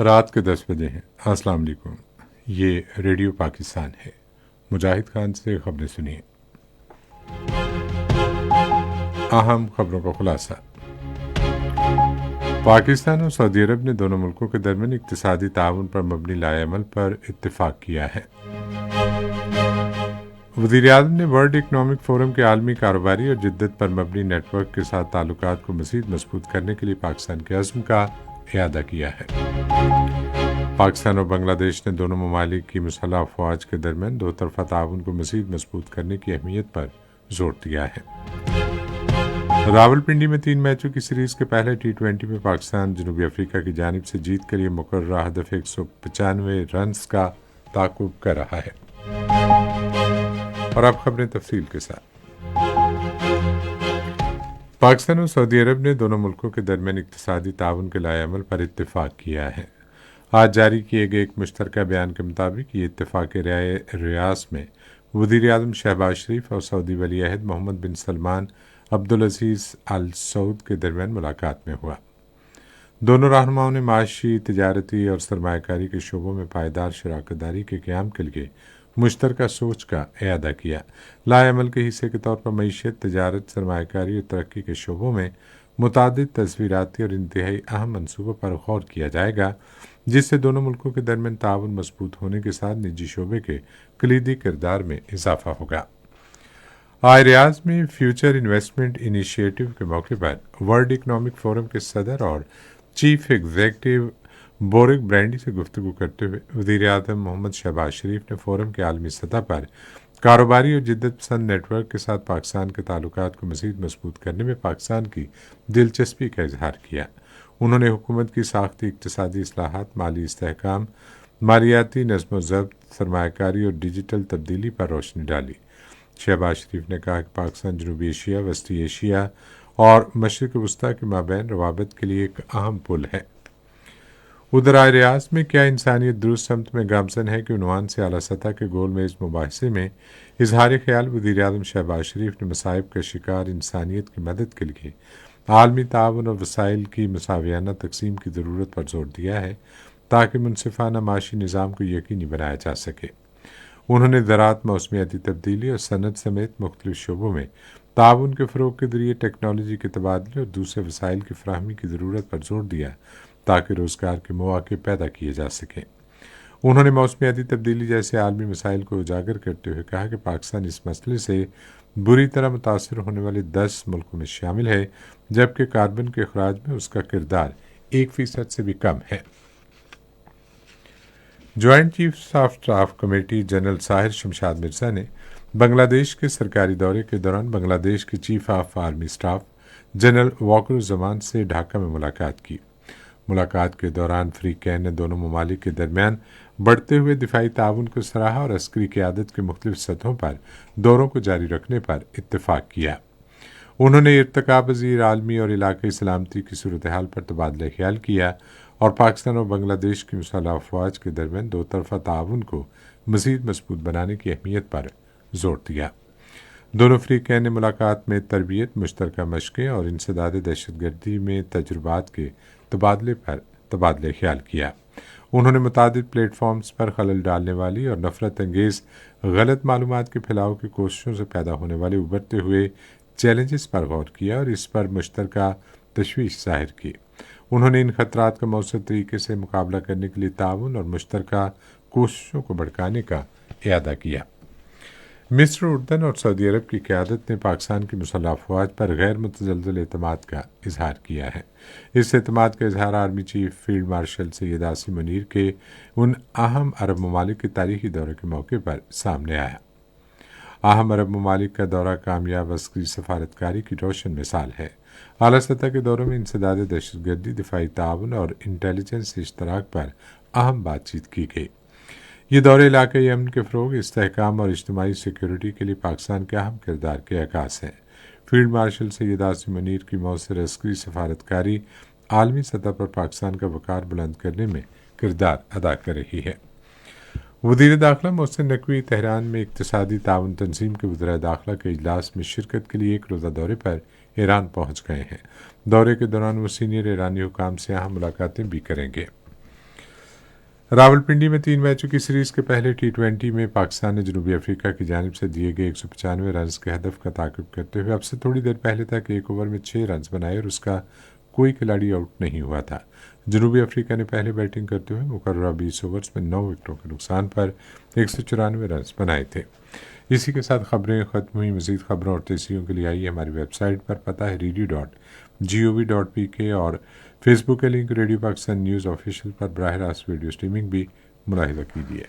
رات کے 10 بجے ہیں۔ السلام علیکم، یہ ریڈیو پاکستان ہے۔ مجاہد خان سے خبریں سنیے۔ اہم خبروں کا خلاصہ۔ پاکستان اور سعودی عرب نے دونوں ملکوں کے درمیان اقتصادی تعاون پر مبنی لائحہ عمل پر اتفاق کیا ہے۔ وزیر اعظم نے ورلڈ اکنامک فورم کے عالمی کاروباری اور جدت پر مبنی نیٹ ورک کے ساتھ تعلقات کو مزید مضبوط کرنے کے لیے پاکستان کے عزم کا اعادہ کیا ہے۔ پاکستان اور بنگلہ دیش نے دونوں ممالک کی مسلح افواج کے درمیان دو طرفہ تعاون کو مزید مضبوط کرنے کی اہمیت پر زور دیا ہے۔ راولپنڈی میں 3 میچوں کی سیریز کے پہلے T20 میں پاکستان جنوبی افریقہ کی جانب سے جیت کے لیے مقررہ ہدف 195 رنز کا تعاقب کر رہا ہے۔ اور اب خبریں تفصیل کے ساتھ۔ پاکستان اور سعودی عرب نے دونوں ملکوں کے درمیان اقتصادی تعاون کے لائحہ عمل پر اتفاق کیا ہے۔ آج جاری کیے گئے ایک مشترکہ بیان کے مطابق یہ اتفاق رائے ریاض میں وزیر اعظم شہباز شریف اور سعودی ولی عہد محمد بن سلمان عبدالعزیز آل سعود کے درمیان ملاقات میں ہوا۔ دونوں رہنماؤں نے معاشی، تجارتی اور سرمایہ کاری کے شعبوں میں پائیدار شراکت داری کے قیام کے لیے مشترکہ سوچ کا اعادہ کیا۔ لائحہ عمل کے حصے کے طور پر معیشت، تجارت، سرمایہ کاری اور ترقی کے شعبوں میں متعدد تصویراتی اور انتہائی اہم منصوبوں پر غور کیا جائے گا، جس سے دونوں ملکوں کے درمیان تعاون مضبوط ہونے کے ساتھ نجی شعبے کے کلیدی کردار میں اضافہ ہوگا۔ آج ریاض میں فیوچر انویسٹمنٹ انیشیٹو کے موقع پر ورلڈ اکنامک فورم کے صدر اور چیف ایگزیکٹو بورک برینڈی سے گفتگو کرتے ہوئے وزیر اعظم محمد شہباز شریف نے فورم کے عالمی سطح پر کاروباری اور جدت پسند نیٹ ورک کے ساتھ پاکستان کے تعلقات کو مزید مضبوط کرنے میں پاکستان کی دلچسپی کا اظہار کیا۔ انہوں نے حکومت کی ساختی اقتصادی اصلاحات، مالی استحکام، مالیاتی نظم و ضبط، سرمایہ کاری اور ڈیجیٹل تبدیلی پر روشنی ڈالی۔ شہباز شریف نے کہا کہ پاکستان جنوبی ایشیا، وسطی ایشیا اور مشرق وسطیٰ کے مابین روابط کے لیے ایک اہم پل ہے۔ ادھر آج ریاض میں کیا انسانیت درست سمت میں گامزن ہے کہ عنوان سے اعلیٰ سطح کے گول میز مباحثے میں اظہار خیال وزیر اعظم شہباز شریف نے مصائب کا شکار انسانیت کی مدد کے لیے عالمی تعاون اور وسائل کی مساویانہ تقسیم کی ضرورت پر زور دیا ہے تاکہ منصفانہ معاشی نظام کو یقینی بنایا جا سکے۔ انہوں نے زراعت، موسمیاتی تبدیلی اور صنعت سمیت مختلف شعبوں میں تعاون کے فروغ کے ذریعے ٹیکنالوجی کے تبادلے اور دوسرے وسائل کی فراہمی کی ضرورت پر زور دیا تاکہ روزگار کے مواقع پیدا کیے جا سکیں۔ انہوں نے موسمیاتی تبدیلی جیسے عالمی مسائل کو اجاگر کرتے ہوئے کہا کہ پاکستان اس مسئلے سے بری طرح متاثر ہونے والے 10 ملکوں میں شامل ہے، جبکہ کاربن کے اخراج میں اس کا کردار 1% سے بھی کم ہے۔ Joint chief of staff committee general Sahir Shamshad Mirza نے بنگلہ دیش کے سرکاری دورے کے دوران بنگلہ دیش کے chief of army staff general Waqar Uz-Zaman سے ڈھاکہ میں ملاقات کی۔ ملاقات کے دوران فریقین نے دونوں ممالک کے درمیان بڑھتے ہوئے دفاعی تعاون کو سراہا اور عسکری قیادت کے مختلف سطحوں پر دوروں کو جاری رکھنے پر اتفاق کیا۔ انہوں نے ارتقاء پذیر عالمی اور علاقائی سلامتی کی صورتحال پر تبادلہ خیال کیا اور پاکستان اور بنگلہ دیش کی مسلح افواج کے درمیان دو طرفہ تعاون کو مزید مضبوط بنانے کی اہمیت پر زور دیا۔ دونوں فریقین نے ملاقات میں تربیت، مشترکہ مشقیں اور انسداد دہشت گردی میں تجربات کے تبادلے پر تبادلہ خیال کیا۔ انہوں نے متعدد پلیٹ فارمز پر خلل ڈالنے والی اور نفرت انگیز غلط معلومات کے پھیلاؤ کی کوششوں سے پیدا ہونے والے ابھرتے ہوئے چیلنجز پر غور کیا اور اس پر مشترکہ تشویش ظاہر کی۔ انہوں نے ان خطرات کا مؤثر طریقے سے مقابلہ کرنے کے لیے تعاون اور مشترکہ کوششوں کو بڑھانے کا اعادہ کیا۔ مصر، اردن اور سعودی عرب کی قیادت نے پاکستان کی مسلح افواج پر غیر متزلزل اعتماد کا اظہار کیا ہے۔ اس اعتماد کا اظہار army chief field marshal Syed Asim Munir کے ان اہم عرب ممالک کے تاریخی دورے کے موقع پر سامنے آیا۔ اہم عرب ممالک کا دورہ کامیاب عسکری سفارتکاری کی روشن مثال ہے۔ اعلیٰ سطح کے دوروں میں انسداد دہشت گردی، دفاعی تعاون اور انٹیلیجنس اشتراک پر اہم بات چیت کی گئی۔ یہ دورے علاقائی امن کے فروغ، استحکام اور اجتماعی سیکیورٹی کے لیے پاکستان کے اہم کردار کے عکاس ہیں۔ فیلڈ مارشل سید عاصم منیر کی مؤثر عسکری سفارتکاری عالمی سطح پر پاکستان کا وقار بلند کرنے میں کردار ادا کر رہی ہے۔ وزیر داخلہ محسن نقوی تہران میں اقتصادی تعاون تنظیم کے وزراء داخلہ کے اجلاس میں شرکت کے لیے ایک روزہ دورے پر ایران پہنچ گئے ہیں۔ دورے کے دوران وہ سینئر ایرانی حکام سے اہم ملاقاتیں بھی کریں گے۔ راولپنڈی میں 3 میچوں کی سیریز کے پہلے T20 میں پاکستان نے جنوبی افریقہ کی جانب سے دیے گئے 195 رنز کے ہدف کا تعاقب کرتے ہوئے اب سے تھوڑی دیر پہلے تک ایک اوور میں 6 رنز بنائے اور اس کا کوئی کھلاڑی آؤٹ نہیں ہوا تھا۔ جنوبی افریقہ نے پہلے بیٹنگ کرتے ہوئے مقررہ 20 اوورز میں 9 وکٹوں کے نقصان پر 194 رنز بنائے تھے۔ اسی کے ساتھ خبریں ختم ہوئی۔ مزید خبروں اور تجزیوں کے لیے آئیے ہماری ویب سائٹ پر، پتہ ہے radio.gov.pk، اور فیس بک کے link radio Pakistan news official پر براہ راست ویڈیو سٹریمنگ بھی ملاحظہ کیجیے۔